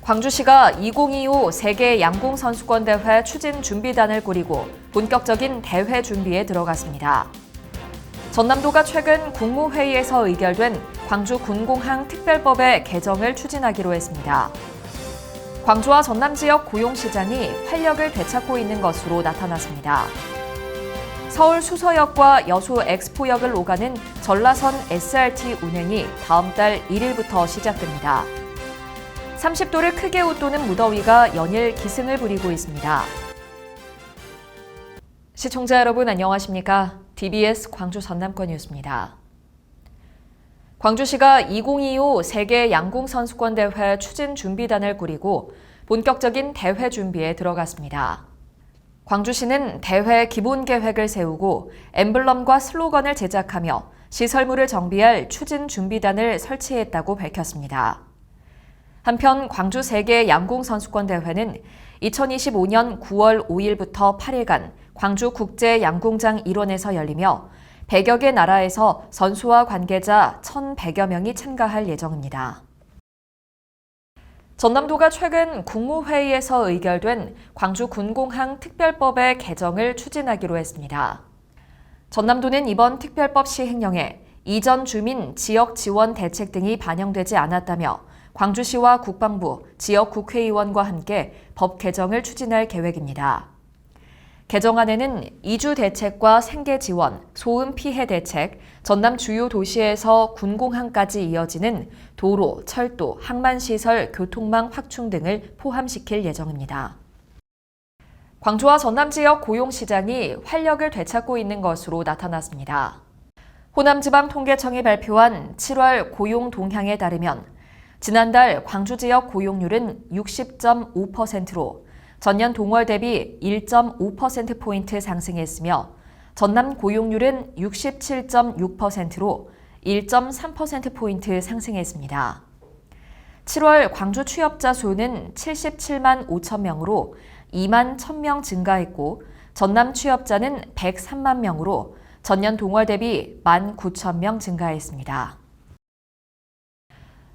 광주시가 2025 세계 양궁 선수권 대회 추진 준비단을 꾸리고 본격적인 대회 준비에 들어갔습니다. 전남도가 최근 국무회의에서 의결된 광주 군공항 특별법의 개정을 추진하기로 했습니다. 광주와 전남 지역 고용시장이 활력을 되찾고 있는 것으로 나타났습니다. 서울 수서역과 여수 엑스포역을 오가는 전라선 SRT 운행이 다음 달 1일부터 시작됩니다. 30도를 크게 웃도는 무더위가 연일 기승을 부리고 있습니다. 시청자 여러분 안녕하십니까? DBS 광주 전남권 뉴스입니다. 광주시가 2025 세계 양궁 선수권 대회 추진 준비단을 꾸리고 본격적인 대회 준비에 들어갔습니다. 광주시는 대회 기본 계획을 세우고 엠블럼과 슬로건을 제작하며 시설물을 정비할 추진 준비단을 설치했다고 밝혔습니다. 한편 광주 세계 양궁 선수권 대회는 2025년 9월 5일부터 8일간 광주 국제 양궁장 일원에서 열리며 100여 개 나라에서 선수와 관계자 1,100여 명이 참가할 예정입니다. 전남도가 최근 국무회의에서 의결된 광주 군공항 특별법의 개정을 추진하기로 했습니다. 전남도는 이번 특별법 시행령에 이전 주민 지역 지원 대책 등이 반영되지 않았다며 광주시와 국방부, 지역 국회의원과 함께 법 개정을 추진할 계획입니다. 개정안에는 이주 대책과 생계 지원, 소음 피해 대책, 전남 주요 도시에서 군공항까지 이어지는 도로, 철도, 항만시설, 교통망 확충 등을 포함시킬 예정입니다. 광주와 전남 지역 고용시장이 활력을 되찾고 있는 것으로 나타났습니다. 호남지방통계청이 발표한 7월 고용 동향에 따르면 지난달 광주 지역 고용률은 60.5%로 전년 동월 대비 1.5%포인트 상승했으며 전남 고용률은 67.6%로 1.3%포인트 상승했습니다. 7월 광주 취업자 수는 77만 5천 명으로 2만 1,000명 증가했고 전남 취업자는 103만 명으로 전년 동월 대비 1만 9천 명 증가했습니다.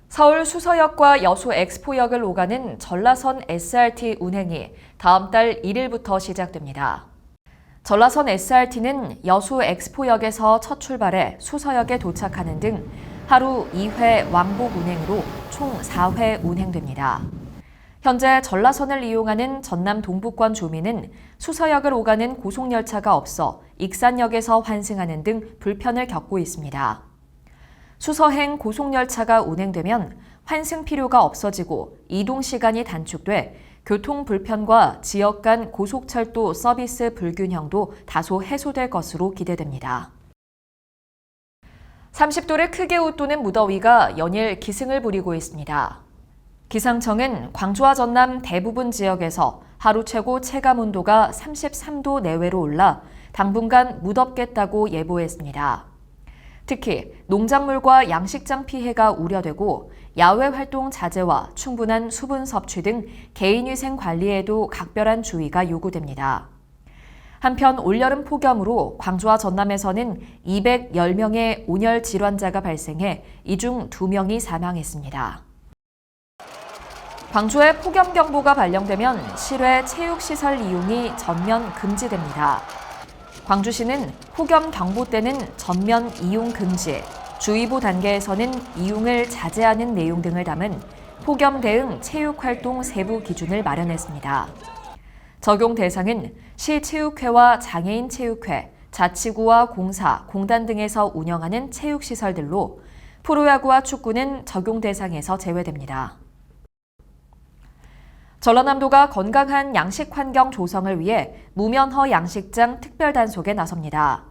서울 수서역과 여수 엑스포역을 오가는 전라선 SRT 운행이 다음 달 1일부터 시작됩니다. 전라선 SRT는 여수 엑스포역에서 첫 출발해 수서역에 도착하는 등 하루 2회 왕복 운행으로 총 4회 운행됩니다. 현재 전라선을 이용하는 전남 동부권 주민은 수서역을 오가는 고속열차가 없어 익산역에서 환승하는 등 불편을 겪고 있습니다. 수서행 고속열차가 운행되면 환승 필요가 없어지고 이동 시간이 단축돼 교통 불편과 지역 간 고속철도 서비스 불균형도 다소 해소될 것으로 기대됩니다. 30도를 크게 웃도는 무더위가 연일 기승을 부리고 있습니다. 기상청은 광주와 전남 대부분 지역에서 하루 최고 체감 온도가 33도 내외로 올라 당분간 무덥겠다고 예보했습니다. 특히 농작물과 양식장 피해가 우려되고 야외 활동 자제와 충분한 수분 섭취 등 개인위생 관리에도 각별한 주의가 요구됩니다. 한편 올여름 폭염으로 광주와 전남에서는 210명의 온열 질환자가 발생해 이 중 2명이 사망했습니다. 광주에 폭염경보가 발령되면 실외 체육시설 이용이 전면 금지됩니다. 광주시는 폭염 경보 때는 전면 이용 금지, 주의보 단계에서는 이용을 자제하는 내용 등을 담은 폭염 대응 체육활동 세부 기준을 마련했습니다. 적용 대상은 시체육회와 장애인체육회, 자치구와 공사, 공단 등에서 운영하는 체육시설들로 프로야구와 축구는 적용 대상에서 제외됩니다. 전라남도가 건강한 양식 환경 조성을 위해 무면허 양식장 특별단속에 나섭니다.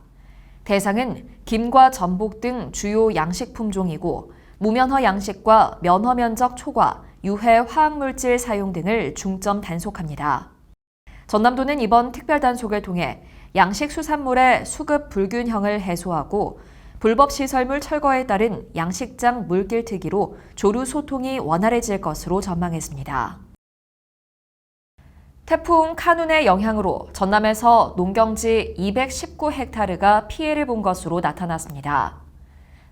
대상은 김과 전복 등 주요 양식 품종이고 무면허 양식과 면허 면적 초과, 유해 화학물질 사용 등을 중점 단속합니다. 전남도는 이번 특별단속을 통해 양식 수산물의 수급 불균형을 해소하고 불법 시설물 철거에 따른 양식장 물길 트기로 조류 소통이 원활해질 것으로 전망했습니다. 태풍 카눈의 영향으로 전남에서 농경지 219헥타르가 피해를 본 것으로 나타났습니다.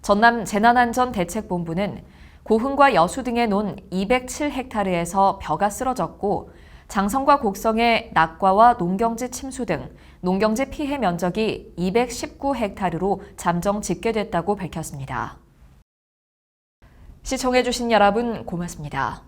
전남 재난안전대책본부는 고흥과 여수 등의 논 207헥타르에서 벼가 쓰러졌고 장성과 곡성의 낙과와 농경지 침수 등 농경지 피해 면적이 219헥타르로 잠정 집계됐다고 밝혔습니다. 시청해주신 여러분 고맙습니다.